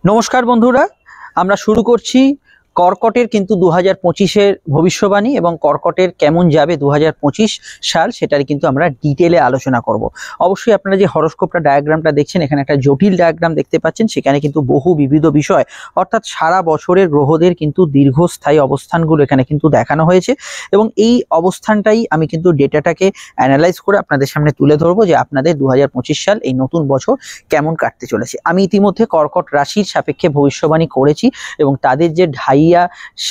নমস্কার বন্ধুরা, আমরা শুরু করছি কর্কটের কিন্তু 2025-এর ভবিষ্যবাণী এবং কর্কটের কেমন যাবে 2025 সাল সেটার কিন্তু আমরা ডিটেলে আলোচনা করব। অবশ্যই আপনারা যে হরোস্কোপটা ডায়াগ্রামটা দেখছেন, এখানে একটা জটিল ডায়াগ্রাম দেখতে পাচ্ছেন, সেখানে কিন্তু বহু বিবিধ বিষয় অর্থাৎ সারা বছরের গ্রহদের কিন্তু দীর্ঘস্থায়ী অবস্থানগুলো এখানে কিন্তু দেখানো হয়েছে এবং এই অবস্থানটাই আমি কিন্তু ডেটাটাকে অ্যানালাইজ করে আপনাদের সামনে তুলে ধরবো যে আপনাদের 2025 সাল এই নতুন বছর কেমন কাটতে চলেছে। আমি ইতিমধ্যে কর্কট রাশির সাপেক্ষে ভবিষ্যবাণী করেছি এবং তাদের যে ঢাইয়া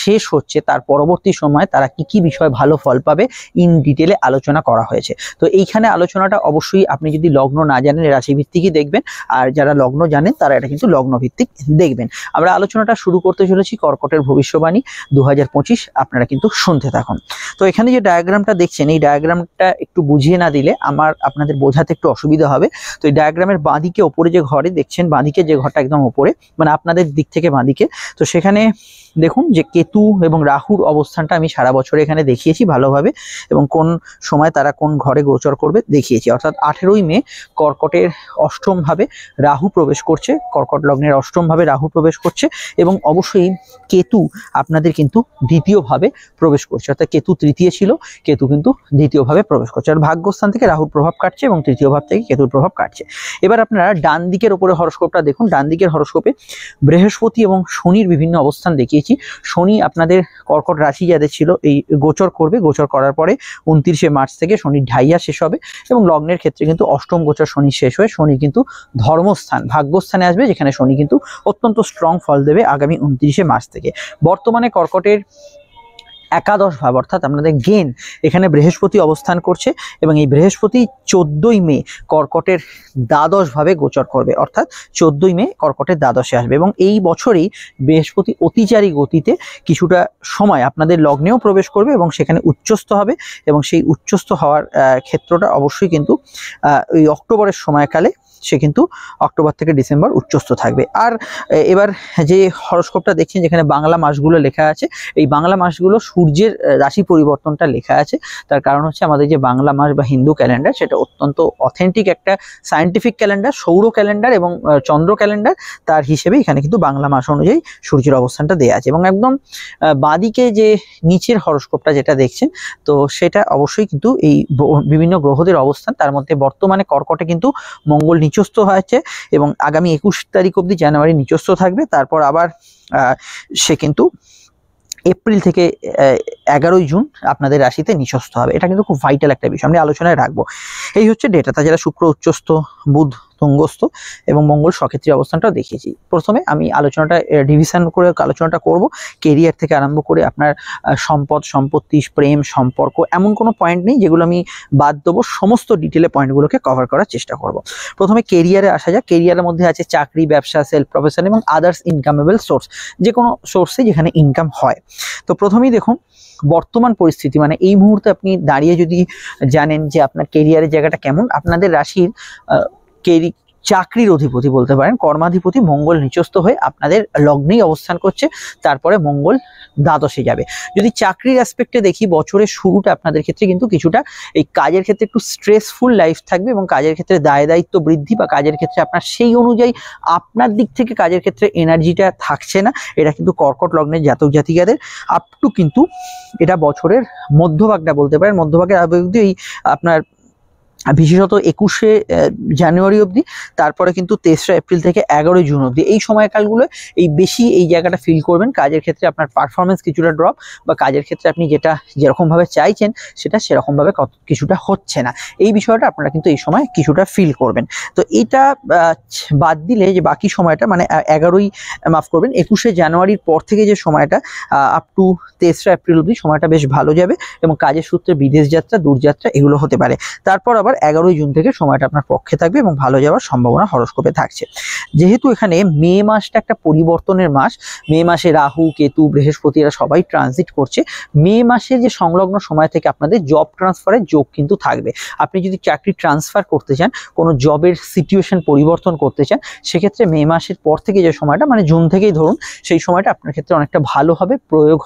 শেষ হচ্ছে তার পরবর্তী সময় তারা কি কি বিষয় ভালো ফল পাবে ইন ডিটেলে আলোচনা করা হয়েছে। তো এইখানে আলোচনাটা অবশ্যই আপনি যদি লগ্ন না জানেন রাশি ভিত্তিকই দেখবেন, আর যারা লগ্ন জানেন তারা এটা কিন্তু লগ্ন ভিত্তিক দেখবেন। আমরা আলোচনাটা শুরু করতে চলেছি কর্কটের ভবিষ্যবাণী 2025, আপনারা কিন্তু শুনতে থাকুন। তো এখানে যে ডায়াগ্রামটা দেখছেন, এই ডায়াগ্রামটা একটু বুঝিয়ে না দিলে আপনাদের বোঝাতে একটু অসুবিধা হবে। তো এই ডায়াগ্রামের বাঁদিকে ওপরে যে ঘরে দেখছেন, বাঁদিকে যে ঘরটা একদম ওপরে, মানে আপনাদের দিক থেকে বাঁদিকে, তো সেখানে দেখুন যে কেতু এবং রাহুর অবস্থানটা আমি সারা বছর এখানে দেখিয়েছি ভালোভাবে এবং কোন সময় তারা কোন ঘরে গোচর করবে দেখিয়েছি। অর্থাৎ 18ই মে কর্কটের অষ্টম ভাবে রাহু প্রবেশ করছে, কর্কট লগ্নের অষ্টম ভাবে রাহু প্রবেশ করছে এবং অবশ্যই কেতু আপনাদের কিন্তু দ্বিতীয় ভাবে প্রবেশ করছে। অর্থাৎ কেতু তৃতীয় ছিল, কেতু কিন্তু দ্বিতীয় ভাবে প্রবেশ করছে। আর ভাগ্যস্থান থেকে রাহুর প্রভাব কাটছে এবং তৃতীয় ভাব থেকে কেতুর প্রভাব কাটছে। এবার আপনারা ডান দিকের উপরে হরোস্কোপটা দেখুন। ডান দিকের হরোস্কোপে বৃহস্পতি এবং শনির বিভিন্ন অবস্থান দেখিয়েছি। শনি আপনাদের কর্কট রাশি যাদের ছিল এই গোচর করবে, গোচর করার পরে 29শে মার্চ থেকে শনির ঢাইয়া শেষ হবে এবং লগ্নের ক্ষেত্রে কিন্তু অষ্টম গোচর শনি শেষ হয়ে শনি কিন্তু ধর্মস্থান ভাগ্যস্থানে আসবে, যেখানে শনি কিন্তু অত্যন্ত স্ট্রং ফল দেবে আগামী 29শে মার্চ থেকে। বর্তমানে কর্কটের একাদশ ভাব অর্থাৎ আপনাদের গেন, এখানে বৃহস্পতি অবস্থান করছে এবং এই বৃহস্পতি 14ই মে কর্কটের দ্বাদশ ভাবে গোচর করবে। অর্থাৎ 14ই মে কর্কটের দ্বাদশে আসবে এবং এই বছরেই বৃহস্পতি অতিচারী গতিতে কিছুটা সময় আপনাদের লগ্নেও প্রবেশ করবে এবং সেখানে উচ্চস্থ হবে এবং সেই উচ্চস্থ হওয়ার ক্ষেত্রটা অবশ্যই কিন্তু ওই অক্টোবরের সময়কালে সে কিন্তু অক্টোবর থেকে ডিসেম্বর উচ্চস্থ থাকবে। আর এবার যে হরোস্কোপটা দেখছেন যেখানে বাংলা মাসগুলো লেখা আছে, এই বাংলা মাসগুলো সূর্যের রাশি পরিবর্তনটা লেখা আছে। তার কারণ হচ্ছে আমাদের যে বাংলা মাস বা হিন্দু ক্যালেন্ডার সেটা অত্যন্ত অথেন্টিক একটা সায়েন্টিফিক ক্যালেন্ডার, সৌর ক্যালেন্ডার এবং চন্দ্র ক্যালেন্ডার, তার হিসেবে এখানে কিন্তু বাংলা মাস অনুযায়ী সূর্যের অবস্থানটা দেওয়া আছে। এবং একদম বাঁদিকে যে নিচের হরোস্কোপটা যেটা দেখছেন, তো সেটা অবশ্যই কিন্তু এই বিভিন্ন গ্রহদের অবস্থান। তার মধ্যে বর্তমানে কর্কটে কিন্তু মঙ্গল নিচস্থ হয়েছে এবং আগামী 21 তারিখ অবধি জানুয়ারি নিচস্থ থাকবে। তারপর আবার সে কিন্তু এপ্রিল থেকে 11ই জুন আপনাদের রাশিতে নিচস্থ হবে। এটা কিন্তু খুব ভাইটাল একটা বিষয়, আমি আলোচনায় রাখবো। এই হচ্ছে ডেটা। তাছাড়া শুক্র উচ্চস্থ, বুধ তুঙ্গস্থ এবং মঙ্গল সক্ষেত্রী অবস্থানটাও দেখিয়েছি। প্রথমে আমি আলোচনাটা ডিভিশন করে আলোচনাটা করব, কেরিয়ার থেকে আরম্ভ করে আপনার সম্পদ, সম্পত্তি, প্রেম, সম্পর্ক, এমন কোনো পয়েন্ট নেই যেগুলো আমি বাদ দেবো। সমস্ত ডিটেলে পয়েন্টগুলোকে কভার করার চেষ্টা করব। প্রথমে কেরিয়ারে আসা যাক। কেরিয়ারের মধ্যে আছে চাকরি, ব্যবসা, সেলফ প্রফেশন এবং আদার্স ইনকামেবল সোর্স, যে কোনো সোর্সে যেখানে ইনকাম হয়। তো প্রথমেই দেখুন বর্তমান পরিস্থিতি, মানে এই মুহূর্তে আপনি দাঁড়িয়ে যদি জানেন যে আপনার কেরিয়ারের জায়গাটা কেমন, আপনাদের রাশির চাকরির অধিপতি বলতে পারেন, কর্মাধিপতি মঙ্গল নিচস্থ হয়ে আপনাদের লগ্নেই অবস্থান করছে। তারপরে মঙ্গল দ্বাদশে যাবে। যদি চাকরির অ্যাসপেক্টে দেখি, বছরের শুরুটা আপনাদের ক্ষেত্রে কিন্তু কিছুটা এই কাজের ক্ষেত্রে একটু স্ট্রেসফুল লাইফ থাকবে এবং কাজের ক্ষেত্রে দায় দায়িত্ব বৃদ্ধি বা কাজের ক্ষেত্রে আপনার সেই অনুযায়ী আপনার দিক থেকে কাজের ক্ষেত্রে এনার্জিটা থাকছে না। এটা কিন্তু কর্কট লগ্নের জাতক জাতিকাদের আপ টু কিন্তু এটা বছরের মধ্যভাগটা বলতে পারেন, মধ্যভাগের অবধি এই আপনার বিশেষত 21শে জানুয়ারি অবধি, তারপরে কিন্তু 23রা এপ্রিল থেকে 11ই জুন অবধি এই সময়কালগুলো এই বেশি এই জায়গাটা ফিল করবেন। কাজের ক্ষেত্রে আপনার পারফরমেন্স কিছুটা ড্রপ বা কাজের ক্ষেত্রে আপনি যেটা যেরকমভাবে চাইছেন সেটা সেরকমভাবে কিছুটা হচ্ছে না, এই বিষয়টা আপনারা কিন্তু এই সময় কিছুটা ফিল করবেন। তো এটা বাদ দিলে যে বাকি সময়টা, মানে 21শে জানুয়ারির পর থেকে যে সময়টা আপ টু 23রা এপ্রিল অবধি সময়টা বেশ ভালো যাবে এবং কাজের সূত্রে বিদেশ যাত্রা, দূরযাত্রা এগুলো হতে পারে। তারপর আবার 11ই জুন থেকে সময়টা আপনার পক্ষে থাকবে এবং ভালো যাওয়ার সম্ভাবনা হরোস্কোপে থাকছে। যেহেতু এখানে মে মাসটা একটা পরিবর্তনের মাস, মে মাসে রাহু, কেতু, বৃহস্পতি এরা সবাই ট্রানজিট করছে। মে মাসের যে সংলগ্ন সময় থেকে আপনাদের জব ট্রান্সফারের যোগ কিন্তু থাকবে। আপনি যদি চাকরি ট্রান্সফার করতে চান, কোনো জবের সিচুয়েশন পরিবর্তন করতে চান, সেক্ষেত্রে মে মাসের পর থেকে যে সময়টা, মানে জুন থেকেই ধরুন, সেই সময়টা আপনার ক্ষেত্রে অনেকটা ভালো হবে, প্রয়োগ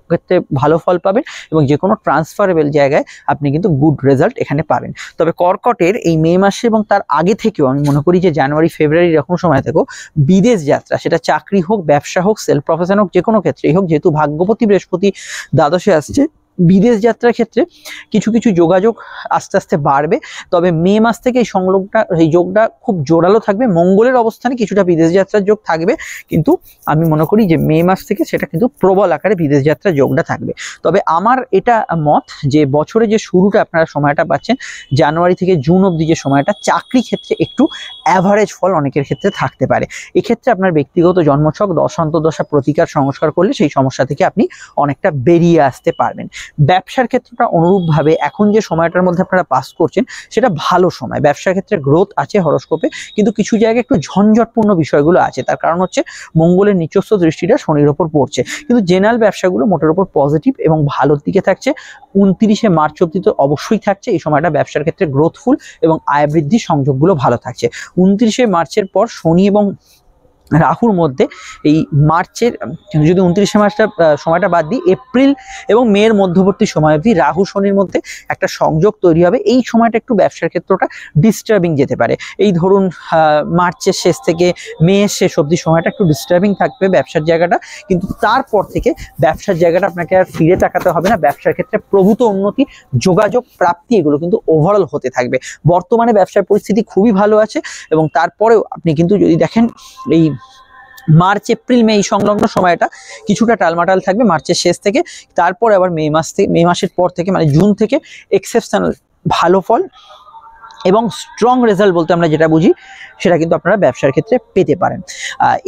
ক্ষেত্রে ভালো ফল পাবেন এবং যে কোনো ট্রান্সফারেবল জায়গায় আপনি কিন্তু গুড রেজাল্ট এখানে পাবেন। তবে কর্কটের এই মে মাসে এবং তার আগে থেকেও আমি মনে করি যে জানুয়ারি ফেব্রুয়ারি এরকম সময় থেকেও বিদেশ যাত্রা, সেটা চাকরি হোক, ব্যবসা হোক, সেলফ প্রফেশন হোক, যে কোনো ক্ষেত্রেই হোক, যেহেতু ভাগ্যপতি বৃহস্পতি দ্বাদশে আসছে, বিদেশ যাত্রার ক্ষেত্রে কিছু কিছু যোগাযোগ আস্তে আস্তে বাড়বে। তবে মে মাস থেকে এই যোগটা খুব জোরালো থাকবে। মঙ্গলের অবস্থানে কিছুটা বিদেশ যাত্রার যোগ থাকবে, কিন্তু আমি মনে করি যে মে মাস থেকে সেটা কিন্তু প্রবল আকারে বিদেশ যাত্রার যোগটা থাকবে। তবে আমার এটা মত যে বছরে যে শুরুটা আপনারা সময়টা পাচ্ছেন জানুয়ারি থেকে জুন অবধি, যে সময়টা চাকরি ক্ষেত্রে একটু অ্যাভারেজ ফল অনেকের ক্ষেত্রে থাকতে পারে। এক্ষেত্রে আপনার ব্যক্তিগত জন্মছক, দশান্তদশা প্রতিকার সংস্কার করলে সেই সমস্যা থেকে আপনি অনেকটা বেরিয়ে আসতে পারবেন। ব্যবসার ক্ষেত্রটা অনুরূপভাবে এখন যে সময়টার মধ্যে আপনারা পাস করছেন সেটা ভালো সময়। ব্যবসার ক্ষেত্রে গ্রোথ আছে হরোস্কোপে, কিন্তু কিছু জায়গায় একটু ঝঞ্ঝটপূর্ণ বিষয়গুলো আছে। তার কারণ হচ্ছে মঙ্গলের নিচস্থ দৃষ্টিটা শনির ওপর পড়ছে, কিন্তু জেনারেল ব্যবসাগুলো মোটের ওপর পজিটিভ এবং ভালোর দিকে থাকছে। 29শে মার্চ অব্দি তো অবশ্যই থাকছে এই সময়টা ব্যবসার ক্ষেত্রে গ্রোথফুল এবং আয় বৃদ্ধির সংযোগগুলো ভালো থাকছে। 29শে মার্চের পর শনি এবং রাহুর মধ্যে এই মার্চের, যদি 29শে মার্চটা সময়টা বাদ দিই, এপ্রিল এবং মের মধ্যবর্তী সময় অবধি রাহু শনির মধ্যে একটা সংযোগ তৈরি হবে। এই সময়টা একটু ব্যবসার ক্ষেত্রটা ডিস্টার্বিং যেতে পারে। এই ধরুন মার্চের শেষ থেকে মেয়ের শেষ অবধি সময়টা একটু ডিস্টার্বিং থাকবে ব্যবসার জায়গাটা, কিন্তু তারপর থেকে ব্যবসার জায়গাটা আপনাকে আর ফিরে তাকাতে হবে না। ব্যবসার ক্ষেত্রে প্রভূত উন্নতি, যোগাযোগ, প্রাপ্তি এগুলো কিন্তু ওভারঅল হতে থাকবে। বর্তমানে ব্যবসার পরিস্থিতি খুবই ভালো আছে, এবং তারপরেও আপনি কিন্তু যদি দেখেন এই মার্চ এপ্রিল মে এই সংলগ্ন সময়টা কিছুটা টালমাটাল থাকবে মার্চের শেষ থেকে। তারপর আবার মে মাসের পর থেকে মানে জুন থেকে এক্সেপশনাল ভালো ফল এবং স্ট্রং রেজাল্ট বলতে আমরা যেটা বুঝি সেটা কিন্তু আপনারা ব্যবসার ক্ষেত্রে পেতে পারেন।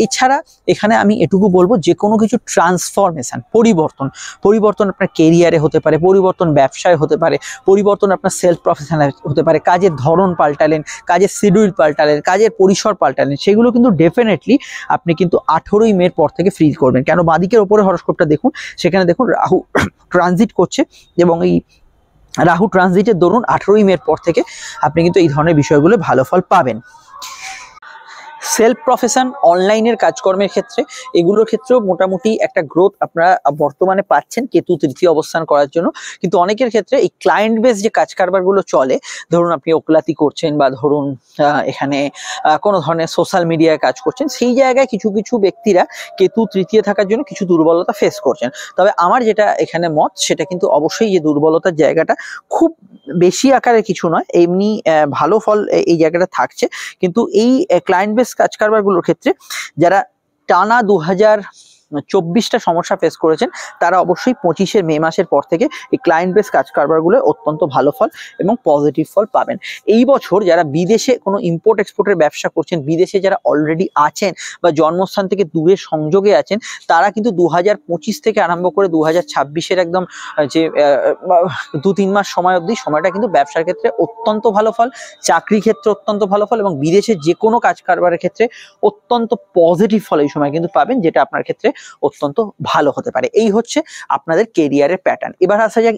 এছাড়া এখানে আমি এটুকু বলবো, যে কোনো কিছু ট্রান্সফরমেশন, পরিবর্তন আপনার কেরিয়ারে হতে পারে, পরিবর্তন ব্যবসায় হতে পারে, পরিবর্তন আপনার সেলফ প্রফেশনে হতে পারে, কাজের ধরন পাল্টালেন, কাজের শিডিউল পাল্টালেন, কাজের পরিসর পাল্টালেন, সেগুলো কিন্তু ডেফিনেটলি আপনি কিন্তু 18ই মের পর থেকে ফিল করবেন। কেন, বাদিকের ওপরে হরোস্কোপটা দেখুন, সেখানে দেখুন রাহু ট্রানজিট করছে, এবং এই রাহু ট্রানজিটের দরুন 18ই মের পর থেকে আপনি কিন্তু এই ধরনের বিষয়গুলো ভালো ফল পাবেন। সেলফ প্রফেশন, অনলাইনের কাজকর্মের ক্ষেত্রে এগুলোর ক্ষেত্রেও মোটামুটি একটা গ্রোথ আপনারা বর্তমানে পাচ্ছেন কেতু তৃতীয় অবস্থান করার জন্য। কিন্তু অনেকের ক্ষেত্রে এই ক্লায়েন্ট বেস যে কাজ কারবারগুলো চলে, ধরুন আপনি ওকলাতি করছেন বা ধরুন এখানে কোনো ধরনের সোশ্যাল মিডিয়ায় কাজ করছেন, সেই জায়গায় কিছু কিছু ব্যক্তিরা কেতু তৃতীয় থাকার জন্য কিছু দুর্বলতা ফেস করছেন। তবে আমার যেটা এখানে মত, সেটা কিন্তু অবশ্যই যে দুর্বলতার জায়গাটা খুব বেশি আকারের কিছু নয়, এমনি ভালো ফল এই জায়গাটা থাকছে। কিন্তু এই ক্লায়েন্ট বেস কাজ কারবারগুলোর ক্ষেত্রে যারা টানা 2024টা সমস্যা ফেস করেছেন, তারা অবশ্যই 25শে মে মাসের পর থেকে এই ক্লায়েন্ট বেস কাজ কারবারগুলো অত্যন্ত ভালো ফল এবং পজিটিভ ফল পাবেন। এই বছর যারা বিদেশে কোনো ইম্পোর্ট এক্সপোর্টের ব্যবসা করছেন, বিদেশে যারা অলরেডি আছেন বা জন্মস্থান থেকে দূরে সংযোগে আছেন, তারা কিন্তু 2025 থেকে আরম্ভ করে 2026-এর একদম যে 2-3 মাস সময় অবধি সময়টা কিন্তু ব্যবসার ক্ষেত্রে অত্যন্ত ভালো ফল, চাকরি ক্ষেত্রে অত্যন্ত ভালো ফল, এবং বিদেশে যে কোনো কাজ কারবারের ক্ষেত্রে অত্যন্ত পজিটিভ ফল এই সময় কিন্তু পাবেন, যেটা আপনার ক্ষেত্রে অত্যন্ত ভালো হতে পারে। এই হচ্ছে আপনাদের কেরিয়ারের প্যাটার্ন। এবার আসা যাক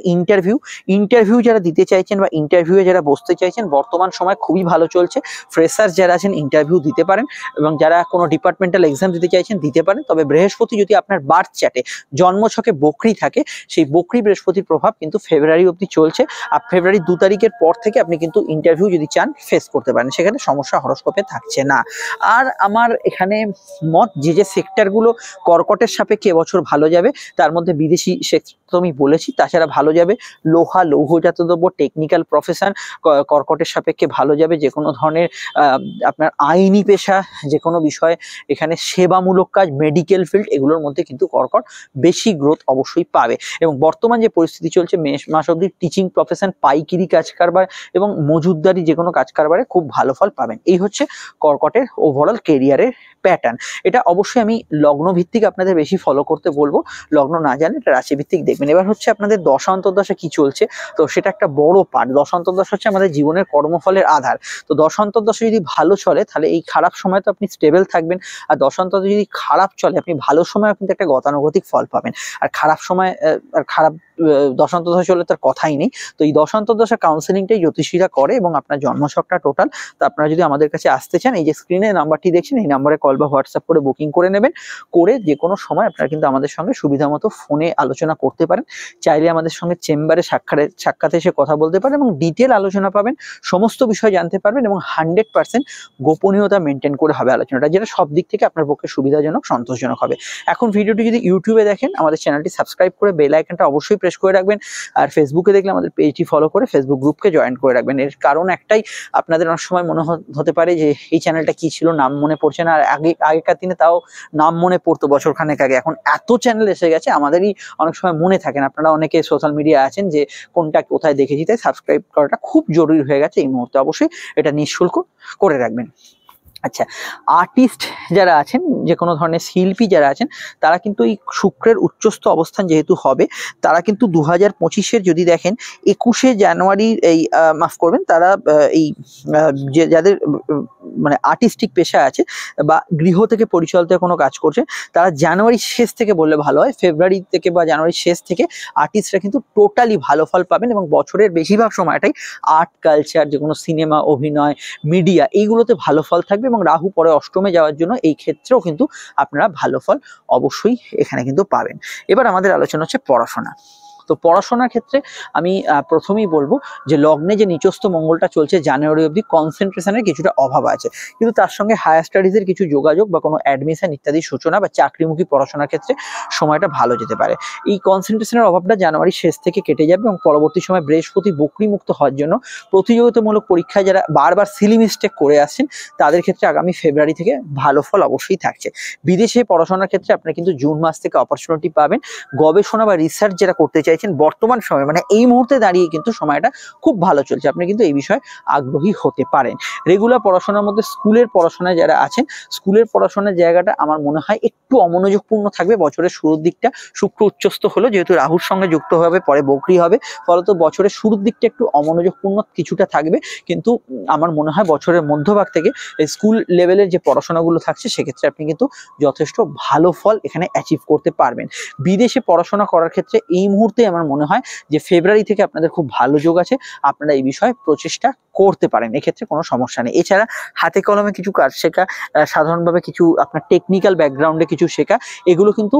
ইন্টারভিউ যারা দিতে চাইছেন বা ইন্টারভিউয়ে যারা বসতে চাইছেন, বর্তমান সময় খুবই ভালো চলছে। ফ্রেশার্স যারা আছেন ইন্টারভিউ দিতে পারেন, এবং যারা কোনো ডিপার্টমেন্টাল এক্সাম দিতে চাইছেন দিতে পারেন। তবে বৃহস্পতি যদি আপনার বার্থ চার্টে জন্মছকে বকরি থাকে, সেই বকরি বৃহস্পতির প্রভাব কিন্তু ফেব্রুয়ারি অবধি চলছে। আর ফেব্রুয়ারি 2 তারিখের পর থেকে আপনি কিন্তু ইন্টারভিউ যদি চান ফেস করতে পারেন, সেখানে সমস্যা হরোস্কোপে থাকছে না। আর আমার এখানে মত, যে সেক্টরগুলো কর্কটের সাপেক্ষে এবছর ভালো যাবে, তার মধ্যে বিদেশি সেক্টর তো আমি বলেছি, তাছাড়া ভালো যাবে লোহা, লৌহজাত দ্রব্য, টেকনিক্যাল প্রফেশন কর্কটের সাপেক্ষে ভালো যাবে। যে কোনো ধরনের আপনার আইনি পেশা, যে কোনো বিষয়, এখানে সেবামূলক কাজ, মেডিকেল ফিল্ড, এগুলোর মধ্যে কিন্তু কর্কট বেশি গ্রোথ অবশ্যই পাবে। এবং বর্তমান যে পরিস্থিতি চলছে মে মাস অবধি, টিচিং প্রফেশন, পাইকিরি কাজ কারবার এবং মজুদদারি যে কোনো কাজ কারবারে খুব ভালো ফল পাবেন। এই হচ্ছে কর্কটের ওভারঅল কেরিয়ারের প্যাটার্ন। এটা অবশ্যই আমি লগ্ন ভিত্তিক আপনাদের বেশি ফলো করতে বলবো, লগ্ন না জানলে এটা রাশি ভিত্তিক দেখবেন। এবার হচ্ছে আপনাদের দশা অন্তর্দশা কি চলছে, তো সেটা একটা বড় পার্ট। দশা অন্তর্দশা হচ্ছে আমাদের জীবনের কর্মফলের আধার। তো দশা অন্তর্দশা যদি ভালো চলে, তাহলে এই খারাপ সময় তো আপনি স্টেবল থাকবেন, আর দশা অন্তর্দশা যদি খারাপ চলে, আপনি ভালো সময় কিন্তু একটা গতানুগতিক ফল পাবেন। আর খারাপ সময় আর খারাপ দশান্তদশা চলে তার কথাই নেই। তো এই দশান্তদশা কাউন্সেলিংটাই জ্যোতিষীরা করে এবং আপনার জন্মছকটা টোটাল। তো আপনারা যদি আমাদের কাছে আসতে চান, এই যে স্ক্রিনে নাম্বারটি দেখছেন, এই নাম্বারে কল বা হোয়াটসঅ্যাপ করে বুকিং করে নেবেন। করে যে কোনো সময় আপনারা কিন্তু আমাদের সঙ্গে সুবিধা মতো ফোনে আলোচনা করতে পারেন। চাইলে আমাদের সঙ্গে চেম্বারে সাক্ষাতে এসে কথা বলতে পারেন এবং ডিটেল আলোচনা পাবেন, সমস্ত বিষয় জানতে পারবেন এবং 100% গোপনীয়তা মেনটেন করে হবে আলোচনাটা, যেটা সব দিক থেকে আপনার পক্ষে সুবিধাজনক, সন্তোষজনক হবে। এখন ভিডিওটি যদি ইউটিউবে দেখেন, আমাদের চ্যানেলটি সাবস্ক্রাইব করে বেল আইকনটা অবশ্যই প্রেস করে রাখবেন। আর ফেসবুকে দেখলে আমাদের পেজটি ফলো করে ফেসবুক গ্রুপকে জয়েন করে রাখবেন। এর কারণ একটাই, আপনাদের অনেক সময় মনে হতে পারে যে এই চ্যানেলটা কি ছিল, নাম মনে পড়ছে না। আর আগেকার দিনে তাও নাম মনে পড়তো বছরখানেক আগে, এখন এত চ্যানেল এসে গেছে আমাদেরই অনেক সময় মনে থাকে না। আপনারা অনেকে সোশ্যাল মিডিয়া আছেন যে কোনটা কোথায় দেখেছি, তাই সাবস্ক্রাইব করাটা খুব জরুরি হয়ে গেছে এই মুহূর্তে। অবশ্যই এটা নিঃশুল্ক করে রাখবেন। আচ্ছা, আর্টিস্ট যারা আছেন, যে কোনো ধরনের শিল্পী যারা আছেন, তারা কিন্তু এই শুক্রের উচ্চস্থ অবস্থান যেহেতু হবে, তারা কিন্তু 2025-এর যদি দেখেন 21শে জানুয়ারি এই মাফ করবেন, তারা এই যাদের মানে আর্টিস্টিক পেশা আছে বা গৃহ থেকে পরিচালিত কোনো কাজ করছে, তারা জানুয়ারির শেষ থেকে বললে ভালো হয়, ফেব্রুয়ারি থেকে বা জানুয়ারির শেষ থেকে আর্টিস্টরা কিন্তু টোটালি ভালো ফল পাবেন এবং বছরের বেশিরভাগ সময়টাই আর্ট কালচার, যে কোনো সিনেমা, অভিনয়, মিডিয়া, এইগুলোতে ভালো ফল থাকবে। এবং রাহু পরে অষ্টমে যাওয়ার জন্য এই ক্ষেত্রেও কিন্তু আপনারা ভালো ফল অবশ্যই এখানে কিন্তু পাবেন। এবার আমাদের আলোচনা হচ্ছে পড়াশোনা। তো পড়াশোনার ক্ষেত্রে আমি প্রথমেই বলবো যে লগ্নে যে নিচস্থ মঙ্গলটা চলছে জানুয়ারি অবধি, কনসেন্ট্রেশনের কিছুটা অভাব আছে, কিন্তু তার সঙ্গে হায়ার স্টাডিজের কিছু যোগাযোগ বা কোনো অ্যাডমিশন ইত্যাদির সূচনা বা চাকরিমুখী পড়াশোনার ক্ষেত্রে সময়টা ভালো যেতে পারে। এই কনসেন্ট্রেশনের অভাবটা জানুয়ারির শেষ থেকে কেটে যাবে এবং পরবর্তী সময় বৃহস্পতি বক্রীমুক্ত হওয়ার জন্য প্রতিযোগিতামূলক পরীক্ষায় যারা বারবার সিলি মিস্টেক করে আসছেন, তাদের ক্ষেত্রে আগামী ফেব্রুয়ারি থেকে ভালো ফল অবশ্যই থাকছে। বিদেশে পড়াশোনার ক্ষেত্রে আপনারা কিন্তু জুন মাস থেকে অপরচুনিটি পাবেন। গবেষণা বা রিসার্চ যারা করতে চাইছেন, বর্তমান সময় মানে এই মুহূর্তে দাঁড়িয়ে কিন্তু সময়টা খুব ভালো চলছে, আপনি কিন্তু এই বিষয়ে আগ্রহী হতে পারেন। রেগুলার পড়াশোনার মধ্যে স্কুলের পড়াশোনায় যারা আছেন, স্কুলের পড়াশোনার জায়গাটা আমার মনে হয় একটু অমনোযোগপূর্ণ থাকবে বছরের শুরুর দিকটা। শুক্র উচ্চস্থ হলো, যেহেতু রাহুর সঙ্গে যুক্ত হবে, পরে বকরি হবে, ফলত বছরের শুরুর দিকটা একটু অমনোযোগপূর্ণ কিছুটা থাকবে। কিন্তু আমার মনে হয় বছরের মধ্যভাগ থেকে স্কুল লেভেলের যে পড়াশোনাগুলো থাকছে, সেক্ষেত্রে আপনি কিন্তু যথেষ্ট ভালো ফল এখানে অ্যাচিভ করতে পারবেন। বিদেশে পড়াশোনা করার ক্ষেত্রে এই মুহূর্তে আমার মনে হয় যে ফেব্রুয়ারি থেকে আপনাদের খুব ভালো যোগ আছে, আপনারা এই বিষয়ে প্রচেষ্টা করতে পারেন, এক্ষেত্রে কোনো সমস্যা নেই। এছাড়া হাতে কলমে কিছু কাজ শেখা, সাধারণভাবে কিছু আপনার টেকনিক্যাল ব্যাকগ্রাউন্ডে কিছু শেখা, এগুলো কিন্তু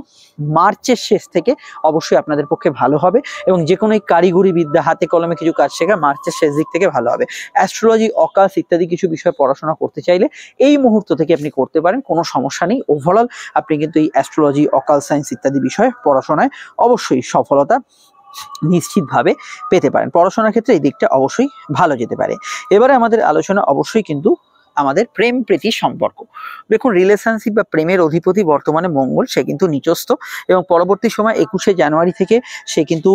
মার্চের শেষ থেকে অবশ্যই আপনাদের পক্ষে ভালো হবে। এবং যে কোনো কারিগরি বিদ্যা, হাতে কলমে কিছু কাজ শেখা মার্চের শেষ দিক থেকে ভালো হবে। অ্যাস্ট্রোলজি, অকাশ ইত্যাদি কিছু বিষয় পড়াশোনা করতে চাইলে এই মুহূর্ত থেকে আপনি করতে পারেন, কোনো সমস্যা নেই। ওভারঅল আপনি কিন্তু এই অ্যাস্ট্রোলজি, অকাল সায়েন্স ইত্যাদি বিষয়ে পড়াশোনায় অবশ্যই সফলতা নিশ্চিতভাবে পেতে পারেন। পড়াশোনার ক্ষেত্রে এই দিকটা অবশ্যই ভালো যেতে পারে। এবারে আমাদের আলোচনা অবশ্যই কিন্তু আমাদের প্রেম প্রীতি সম্পর্ক। দেখুন, রিলেশনশিপ বা প্রেমের অধিপতি বর্তমানে মঙ্গল, সে কিন্তু নিচস্থ এবং পরবর্তী সময় 21শে জানুয়ারি থেকে সে কিন্তু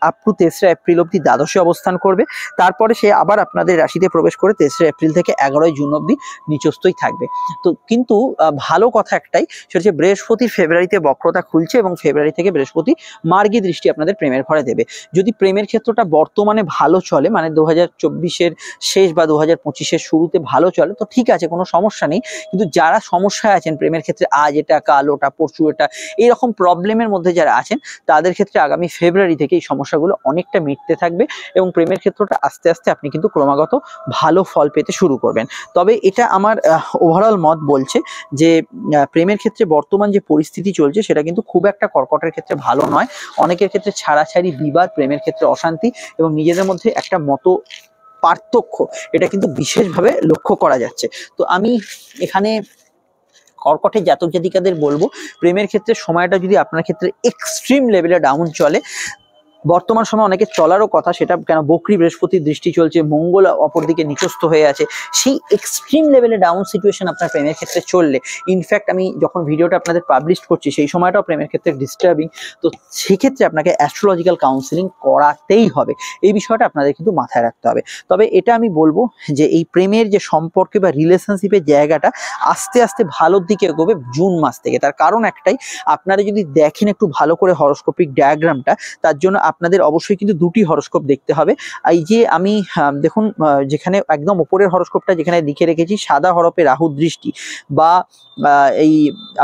আপ টু 3রা এপ্রিল অবধি দ্বাদশে অবস্থান করবে। তারপরে সে আবার আপনাদের রাশিতে প্রবেশ করে 3রা এপ্রিল থেকে 11ই জুন অবধি নিচস্থই থাকবে। তো কিন্তু ভালো কথা একটাই, সেটা হচ্ছে বৃহস্পতির ফেব্রুয়ারিতে বক্রতা খুলছে এবং ফেব্রুয়ারি থেকে বৃহস্পতি মার্গী দৃষ্টি আপনাদের প্রেমের ঘরে দেবে। যদি প্রেমের ক্ষেত্রটা বর্তমানে ভালো চলে, মানে 2024-এর শেষ বা 2025-এর শুরুতে ভালো চলে, তো ঠিক আছে, কোনো সমস্যা নেই। কিন্তু যারা সমস্যায় আছেন প্রেমের ক্ষেত্রে, আজ এটা কাল ওটা পরশু এটা, এইরকম প্রবলেমের মধ্যে যারা আছেন, তাদের ক্ষেত্রে আগামী ফেব্রুয়ারি থেকে এই সমস্যাগুলো অনেকটা মিটতে থাকবে এবং প্রেমের ক্ষেত্রটা আস্তে আস্তে আপনি কিন্তু ক্রমাগত ভালো ফল পেতে শুরু করবেন। তবে এটা আমার ওভারঅল মত বলছে যে প্রেমের ক্ষেত্রে বর্তমান যে পরিস্থিতি চলছে, সেটা কিন্তু খুব একটা কর্কটের ক্ষেত্রে ভালো নয়। অনেকের ক্ষেত্রে ছাড়াছাড়ি, বিবাদ, প্রেমের ক্ষেত্রে অশান্তি এবং নিজেদের মধ্যে একটা মতো পার্থক্য, এটা কিন্তু বিশেষভাবে লক্ষ্য করা যাচ্ছে। তো আমি এখানে কর্কটের জাতক জাতিকাদের বলবো, প্রেমের ক্ষেত্রে সময়টা যদি আপনার ক্ষেত্রে এক্সট্রিম লেভেলে ডাউন চলে, বর্তমান সময় অনেকে চলারও কথা, সেটা কেন বকরি বৃহস্পতির দৃষ্টি চলছে, মঙ্গল অপরদিকে নিচস্থ হয়ে আছে, সেই এক্সট্রিম লেভেলে ডাউন সিচুয়েশন আপনার প্রেমের ক্ষেত্রে চললে, ইনফ্যাক্ট আমি যখন ভিডিওটা আপনাদের পাবলিশ করছি সেই সময়টাও প্রেমের ক্ষেত্রে ডিস্টার্বিং, তো সেক্ষেত্রে আপনাকে অ্যাস্ট্রোলজিক্যাল কাউন্সিলিং করাতেই হবে। এই বিষয়টা আপনাদের কিন্তু মাথায় রাখতে হবে। তবে এটা আমি বলবো যে এই প্রেমের যে সম্পর্কে বা রিলেশনশিপের জায়গাটা আস্তে আস্তে ভালোর দিকে এগোবে জুন মাস থেকে। তার কারণ একটাই, আপনারা যদি দেখেন একটু ভালো করে হরোস্কোপিক ডায়াগ্রামটা, তার জন্য আপনাদের অবশ্যই কিন্তু দুটি হরোস্কোপ দেখতে হবে। এই যে আমি দেখুন যেখানে একদম উপরের হরোস্কোপটা যেখানে লিখে রেখেছি সাদা হরফে রাহু দৃষ্টি, বা এই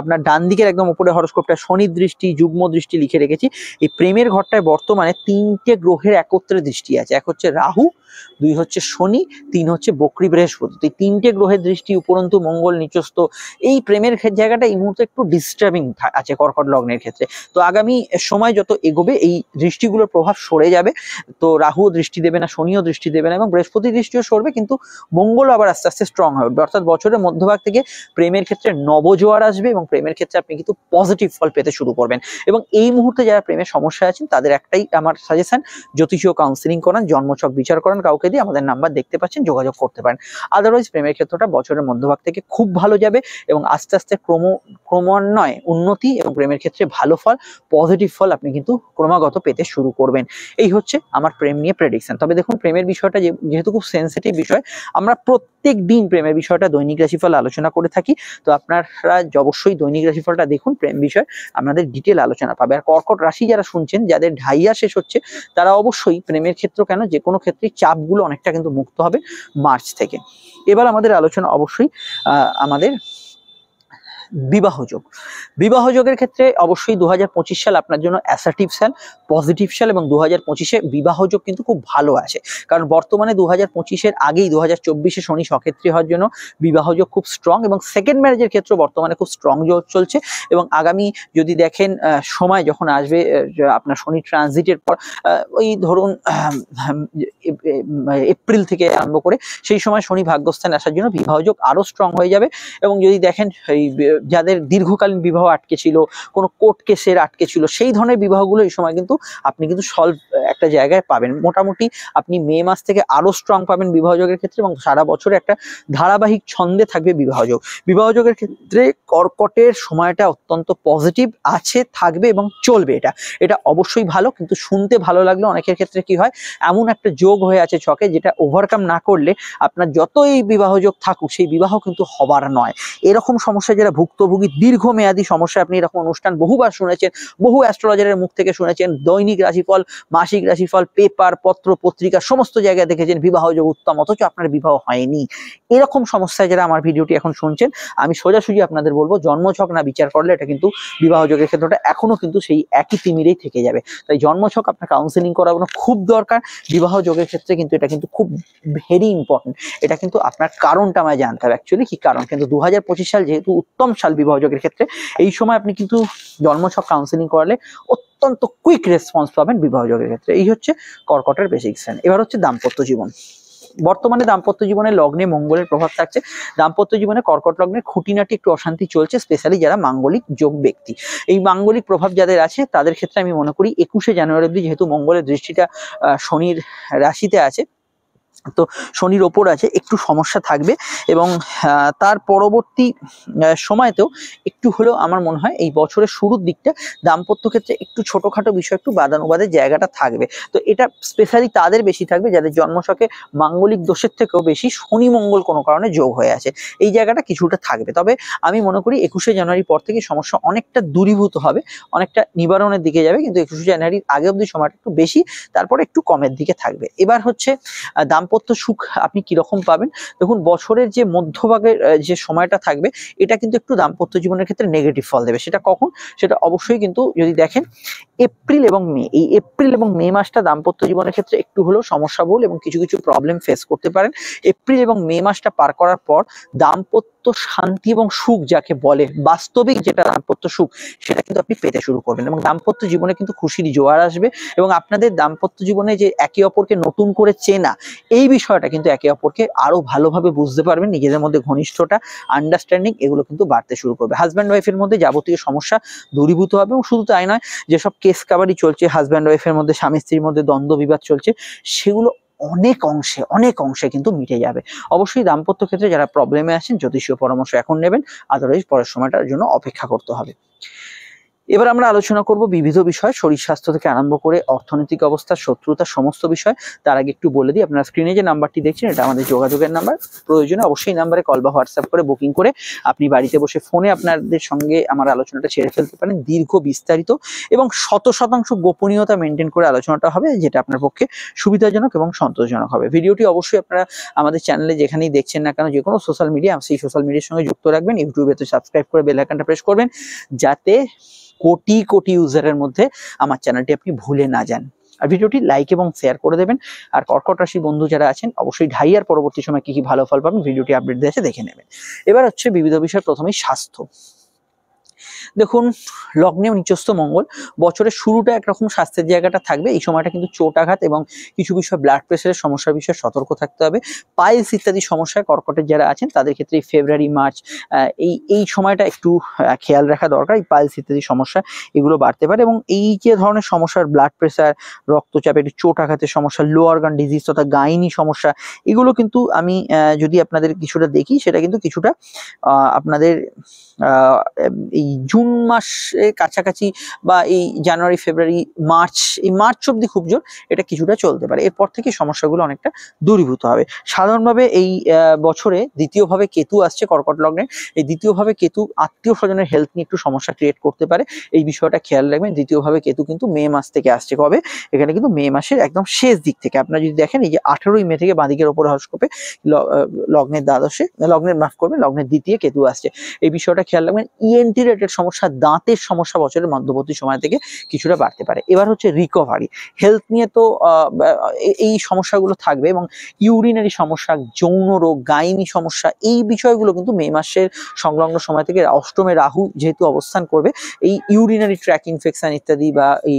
আপনার ডান দিকের একদম উপরে হরোস্কোপটা শনি দৃষ্টি, যুগ্ম দৃষ্টি লিখে রেখেছি। এই প্রেমের ঘরটায় বর্তমানে 3টে গ্রহের একত্রে দৃষ্টি আছে। এক হচ্ছে রাহু, 2 হচ্ছে শনি, 3 হচ্ছে বকরি বৃহস্পতি। তো এই 3টে গ্রহের দৃষ্টি, উপরন্তু মঙ্গল নিচস্থ, এই প্রেমের জায়গাটা এই মুহূর্তে একটু ডিস্টার্বিং আছে কর্কট লগ্নের ক্ষেত্রে। তো আগামী সময় যত এগোবে এই দৃষ্টিগুলোর প্রভাব সরে যাবে। তো রাহুও দৃষ্টি দেবে না, শনিও দৃষ্টি দেবে না, এবং বৃহস্পতি দৃষ্টিও সরবে, কিন্তু মঙ্গল আবার আস্তে আস্তে স্ট্রং হবে। অর্থাৎ বছরের মধ্যভাগ থেকে প্রেমের ক্ষেত্রে নবজোয়ার আসবে এবং প্রেমের ক্ষেত্রে আপনি কিন্তু পজিটিভ ফল পেতে শুরু করবেন। এবং এই মুহূর্তে যারা প্রেমের সমস্যা আছেন তাদের একটাই আমার সাজেশন, জ্যোতিষীয় কাউন্সিলিং করান, জন্মছক বিচার করান কাউকে দিয়ে, আমাদের নাম্বার দেখতে পাচ্ছেন, যোগাযোগ করতে পারেন। আদারওয়াইজ প্রেমের ক্ষেত্রটা বছরের মধ্যভাগ থেকে খুব ভালো যাবে এবং আস্তে আস্তে ক্রমান্বয়ে উন্নতি এবং প্রেমের ক্ষেত্রে ভালো ফল, পজিটিভ ফল আপনি কিন্তু ক্রমাগত পেতে শুরু করবেন। এই হচ্ছে আমার প্রেম নিয়ে প্রেডিকশন। তবে দেখুন, প্রেমের বিষয়টা যেহেতু খুব সেন্সিটিভ বিষয়, আমরা প্রত্যেক দিন প্রেমের বিষয়টা দৈনিক রাশিফল আলোচনা করে থাকি। তো আপনারা অবশ্যই দৈনিক রাশিফলটা দেখুন, প্রেম বিষয় আমাদের ডিটেল আলোচনা পাবে। আর কর্কট রাশি যারা শুনছেন, যাদের ঢাইয়া শেষ হচ্ছে, তারা অবশ্যই প্রেমের ক্ষেত্র কেন যে কোনো ক্ষেত্রে চাপগুলো অনেকটা কিন্তু মুক্ত হবে মার্চ থেকে। এবার আমাদের আলোচনা অবশ্যই আমাদের বিবাহযোগ। বিবাহযোগের ক্ষেত্রে অবশ্যই 2025 সাল আপনার জন্য অ্যাসার্টিভ সাল, পজিটিভ সাল, এবং 2025-এ বিবাহযোগ কিন্তু খুব ভালো আছে। কারণ বর্তমানে 2025-এর আগেই 2024-এ শনি সক্ষেত্রী হওয়ার জন্য বিবাহযোগ খুব স্ট্রং, এবং সেকেন্ড ম্যারেজের ক্ষেত্রে বর্তমানে খুব স্ট্রং যোগ চলছে। এবং আগামী যদি দেখেন সময় যখন আসবে আপনার শনি ট্রানজিটের পর, ওই ধরুন এপ্রিল থেকে আরম্ভ করে, সেই সময় শনি ভাগ্যস্থানে আসার জন্য বিবাহযোগ আরো স্ট্রং হয়ে যাবে। এবং যদি দেখেন এই যাদের দীর্ঘকালীন বিবাহ আটকে ছিল, কোনো কোর্ট কেসের আটকে ছিল, সেই ধরনের বিবাহগুলো এই সময় কিন্তু আপনি কিন্তু সলভ একটা জায়গায় পাবেন। মোটামুটি আপনি মে মাস থেকে আরো স্ট্রং পাবেন বিবাহযোগের ক্ষেত্রে, এবং সারা বছরে একটা ধারাবাহিক ছন্দে থাকবে বিবাহযোগ। বিবাহযোগের ক্ষেত্রে কর্কটের সময়টা অত্যন্ত পজিটিভ আছে, থাকবে এবং চলবে। এটা অবশ্যই ভালো, কিন্তু শুনতে ভালো লাগলো। অনেকের ক্ষেত্রে কি হয়, এমন একটা যোগ হয়ে আছে ছকে, যেটা ওভারকাম না করলে আপনার যতই বিবাহযোগ থাকুক, সেই বিবাহ কিন্তু হবার নয়। এরকম সমস্যা যারা ভুক্তভোগী, দীর্ঘমেয়াদী সমস্যা, আপনি এরকম অনুষ্ঠান বহুবার শুনেছেন, বহু অ্যাস্ট্রোলজারের মুখ থেকে শুনেছেন, দৈনিক রাশিফল, মাসিক রাশিফল, পেপার, পত্র, পত্রিকা, সমস্ত জায়গায় দেখেছেন বিবাহযোগ উত্তম, অথচ আপনার বিবাহ হয়নি। এরকম সমস্যায় যারা আমার ভিডিওটি এখন শুনছেন, আমি সোজাসুজি আপনাদের বলবো, জন্মছক না বিচার করলে এটা কিন্তু বিবাহযোগের ক্ষেত্রটা এখনো কিন্তু সেই একই তিমিরেই থেকে যাবে। তাই জন্মছক আপনার কাউন্সিলিং করানো খুব দরকার। বিবাহযোগের ক্ষেত্রে কিন্তু এটা কিন্তু খুব ভেরি ইম্পর্টেন্ট। এটা কিন্তু আপনার কারণটা আমায় জানতে হবে, অ্যাকচুয়ালি কি কারণ। কিন্তু 2025 সাল যেহেতু উত্তম সাল বিবাহযোগের ক্ষেত্রে, এই সময় আপনি কিন্তু জন্মছক কাউন্সিলিং করালে অত্যন্ত কুইক রেসপন্স পাবেন বিবাহযোগের ক্ষেত্রে। এই হচ্ছে কর্কটের বেসিক সাইন। এবার হচ্ছে দাম্পত্য জীবন। বর্তমানে দাম্পত্য জীবনে লগ্নে মঙ্গলের প্রভাব থাকছে। দাম্পত্য জীবনে কর্কট লগ্নের খুঁটিনাটি একটু অশান্তি চলছে, স্পেশালি যারা মাঙ্গলিক যোগ ব্যক্তি। এই মাঙ্গলিক প্রভাব যাদের আছে তাদের ক্ষেত্রে আমি মনে করি 21শে জানুয়ারি অবধি, যেহেতু মঙ্গলের দৃষ্টিটা শনির রাশিতে আছে, তো শনির ওপর আছে, একটু সমস্যা থাকবে। এবং তার পরবর্তী সময়তেও একটু হলেও আমার মনে হয় এই বছরের শুরুর দিকটা দাম্পত্য ক্ষেত্রে একটু ছোটখাটো বিষয়, একটু বাদানুবাদের জায়গাটা থাকবে। তো এটা স্পেশালি তাদের বেশি থাকবে যাদের জন্মছকে মাঙ্গলিক দোষের থেকেও বেশি শনি মঙ্গল কোনো কারণে যোগ হয়ে আছে, এই জায়গাটা কিছুটা থাকবে। তবে আমি মনে করি 21শে জানুয়ারির পর থেকে সমস্যা অনেকটা দূরীভূত হবে, অনেকটা নিবারণের দিকে যাবে। কিন্তু 21শে জানুয়ারির আগে অবধি সময়টা একটু বেশি, তারপরে একটু কমের দিকে থাকবে। এবার হচ্ছে দাম্পত্য সুখ আপনি কিরকম পাবেন। দেখুন, বছরের যে মধ্যভাগের যে সময়টা থাকবে, এটা কিন্তু একটু দাম্পত্য জীবনের ক্ষেত্রে নেগেটিভ ফল দেবে। সেটা কখন, সেটা অবশ্যই কিন্তু যদি দেখেন এপ্রিল এবং মে, এই এপ্রিল এবং মে মাসটা দাম্পত্য জীবনের ক্ষেত্রে একটু হলেও সমস্যাবহুল এবং কিছু কিছু প্রবলেম ফেস করতে পারেন। এপ্রিল এবং মে মাসটা পার করার পর দাম্পত্য শান্তি এবং সুখ যাকে বলে, বাস্তবিক যেটা দাম্পত্য সুখ, সেটা কিন্তু আপনি পেতে শুরু করবেন। এবং দাম্পত্য জীবনে কিন্তু খুশির জোয়ার আসবে, এবং আপনাদের দাম্পত্য জীবনে যে একে অপরকে নতুন করে চেনা, এই বিষয়টা কিন্তু একে অপরকে আরো ভালোভাবে বুঝতে পারবেন। নিজেদের মধ্যে ঘনিষ্ঠতা, আন্ডারস্ট্যান্ডিং, এগুলো কিন্তু বাড়তে শুরু করবে। হাজব্যান্ড ওয়াইফের মধ্যে যাবতীয় সমস্যা দূরীভূত হবে। এবং শুধু তাই নয়, যেসব কেস কাবারি চলছে, হাজব্যান্ড ওয়াইফের মধ্যে, স্বামী স্ত্রীর মধ্যে দ্বন্দ্ব বিবাদ চলছে, সেগুলো অনেক অংশে কিন্তু মিটে যাবে। অবশ্যই দাম্পত্য ক্ষেত্রে যারা প্রবলেমে আছেন, জ্যোতিষীয় পরামর্শ এখন নেবেন, আদারওয়াইজ পরের সময়টার জন্য অপেক্ষা করতে হবে। এবার আমরা আলোচনা করব বিবিধ বিষয়, শরীর স্বাস্থ্য থেকে আরম্ভ করে অর্থনৈতিক অবস্থা, শত্রুতা, সমস্ত বিষয়। তার আগে একটু বলে দিই, আপনারা স্ক্রিনে যে নাম্বারটি দেখছেন এটা আমাদের যোগাযোগের নাম্বার। প্রয়োজনে অবশ্যই নাম্বারে কল বা হোয়াটসঅ্যাপ করে বুকিং করে আপনি বাড়িতে বসে ফোনে আপনাদের সঙ্গে আমার আলোচনাটা ছেড়ে ফেলতে পারেন। দীর্ঘ, বিস্তারিত এবং 100% গোপনীয়তা মেনটেন করে আলোচনাটা হবে, যেটা আপনার পক্ষে সুবিধাজনক এবং সন্তোষজনক হবে। ভিডিওটি অবশ্যই আপনারা আমাদের চ্যানেলে যেখানেই দেখছেন না কেন, যে কোনো সোশ্যাল মিডিয়া, সেই সোশ্যাল মিডিয়ার সঙ্গে যুক্ত রাখবেন। ইউটিউবে তো সাবস্ক্রাইব করে বেল আইকনটা প্রেস করবেন, যাতে কোটি কোটি ইউজারের মধ্যে আমার চ্যানেলটি আপনি ভুলে না যান। আর ভিডিওটি লাইক এবং শেয়ার করে দেবেন। আর কর্কট রাশি বন্ধু যারা আছেন, অবশ্যই ঢাইয়ার পরবর্তী সময় কি কি ভালো ফল পাবেন ভিডিওটি আপডেট দিয়েছে দেখে নেবেন। এবার হচ্ছে বিবিধ বিষয়, প্রথমেই স্বাস্থ্য। দেখুন, লগ্নে নিচস্থ মঙ্গল, বছরের শুরুটা একরকম স্বাস্থ্যের জায়গাটা থাকবে। এই সময়টা কিন্তু চোট আঘাত এবং কিছু বিষয় ব্লাড প্রেশারের সমস্যার বিষয়ে সতর্ক থাকতে হবে। পাইলস ইত্যাদি সমস্যায় কর্কটের যারা আছেন তাদের ক্ষেত্রে ফেব্রুয়ারি, মার্চ এই সময়টা একটু খেয়াল রাখা দরকার। এই পাইলস ইত্যাদি সমস্যা এগুলো বাড়তে পারে, এবং এই যে ধরনের সমস্যার ব্লাড প্রেশার, রক্তচাপ, একটু চোট আঘাতের সমস্যা, লো অর্গান ডিজিজ তথা গাইনি সমস্যা, এগুলো কিন্তু আমি যদি আপনাদের কিছুটা দেখি, সেটা কিন্তু কিছুটা আপনাদের এই জুন মাসের কাছাকাছি বা এই জানুয়ারি, ফেব্রুয়ারি, মার্চ, এই মার্চ অব্দি খুব জোর এটা কিছুটা চলতে পারে। এরপর থেকে সমস্যাগুলো অনেকটা দূরীভূত হবে। সাধারণভাবে এই বছরে দ্বিতীয়ভাবে কেতু আসছে কর্কট লগ্নে। এই দ্বিতীয়ভাবে কেতু আত্মীয় স্বজনের হেলথ নিয়ে একটু সমস্যা ক্রিয়েট করতে পারে, এই বিষয়টা খেয়াল রাখবেন। দ্বিতীয়ভাবে কেতু কিন্তু মে মাস থেকে আসছে। কবে? এখানে কিন্তু মে মাসের একদম শেষ দিক থেকে। আপনারা যদি দেখেন, এই যে 18ই মে থেকে বাঁদিকের ওপর হরস্কোপে লগ্নের দ্বাদশে, লগ্নের মাফ করবেন, লগ্নের দ্বিতীয় কেতু আসছে। এই বিষয়টা খেয়াল রাখবেন। ইএনটি রিলেটেড সমস্যা, দাঁতের সমস্যা বছরের মধ্যবর্তী সময় থেকে কিছুটা বাড়তে পারে। এবার হচ্ছে রিকভারি, হেলথ নিয়ে তো এই সমস্যাগুলো থাকবে, এবং ইউরিনারি সমস্যা, যৌন রোগ, গাইনি সমস্যা, এই বিষয়গুলো কিন্তু মে মাসের সংলগ্ন সময় থেকে, অষ্টমে রাহু যেহেতু অবস্থান করবে, এই ইউরিনারি ট্র্যাক ইনফেকশন ইত্যাদি বা এই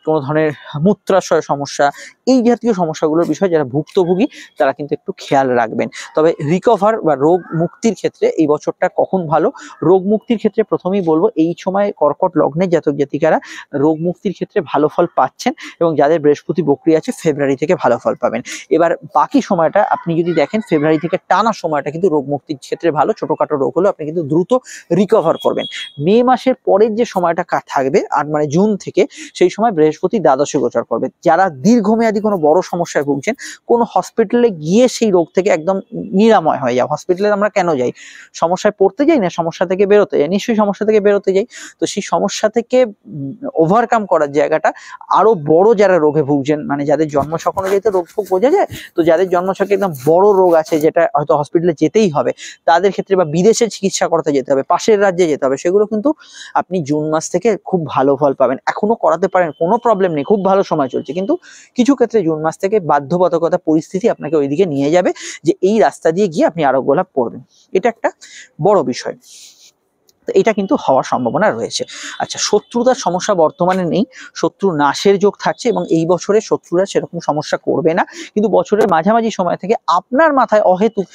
কোনো ধরনের মূত্রাশয় সমস্যা, এই জাতীয় সমস্যাগুলোর বিষয়ে যারা ভুক্তভোগী তারা কিন্তু একটু খেয়াল রাখবেন। তবে রিকভার বা রোগ মুক্তির ক্ষেত্রে এই বছরটা কখন ভালো? রোগ মুক্তির ক্ষেত্রে প্রথমেই বলবো, এই সময় কর্কট লগ্নে জাতক জাতিকারা রোগ মুক্তির ক্ষেত্রে ভালো ফল পাচ্ছেন, এবং যাদের বৃহস্পতি বক্রী আছে ফেব্রুয়ারি থেকে ভালো ফল পাবেন। এবার বাকি সময়টা আপনি যদি দেখেন, ফেব্রুয়ারি থেকে টানা সময়টা কিন্তু রোগ মুক্তির ক্ষেত্রে ভালো। ছোটখাটো রোগ হলেও আপনি কিন্তু দ্রুত রিকভার করবেন। মে মাসের পরের যে সময়টা থাকবে, আর মানে জুন থেকে, সেই সময় বৃহস্পতি দ্বাদশে গোচর করবে। যারা দীর্ঘমেয়াদী কোনো বড় সমস্যায় ভুগছেন, কোনো হসপিটালে গিয়ে সেই রোগ থেকে একদম নিরাময় হয়ে যাও। হসপিটালে আমরা কেন যাই? সমস্যায় পড়তে যাই না, সমস্যা থেকে বেরোতে যাই। নিশ্চয়ই সমস্যা থেকে বেরোতে যাই। তো সেই সমস্যা থেকে ওভারকাম করার জায়গাটা, আরো বড় যারা রোগে ভুগছেন, মানে যাদের জন্মছক অনুযায়ী তো রোগ ফোগ বোঝা যায়, তো যাদের জন্মছকে একদম বড় রোগ আছে, যেটা হয়তো হসপিটালে যেতেই হবে, তাদের ক্ষেত্রে বা বিদেশে চিকিৎসা করাতে যেতে হবে, পাশের রাজ্যে যেতে হবে, সেগুলো কিন্তু আপনি জুন মাস থেকে খুব ভালো ফল পাবেন। এখনো করাতে পারেন, কোনো প্রবলেম নেই, খুব ভালো সময় চলছে। কিন্তু কিছু ক্ষেত্রে জুন মাস থেকে বাধ্যবাধকতা পরিস্থিতি আপনাকে ওইদিকে নিয়ে যাবে, যে এই রাস্তা দিয়ে গিয়ে আপনি আরোগ্য লাভ করবেন। এটা একটা বড় বিষয়, তো এটা কিন্তু হওয়ার সম্ভাবনা রয়েছে। আচ্ছা, শত্রুতার সমস্যা বর্তমানে নেই, শত্রু নাশের যোগ থাকছে, এবং এই বছরে শত্রুরা সেরকম সমস্যা করবে না। কিন্তু বছরের মাঝামাঝি সময় থেকে আপনার মাথায় অহেতুক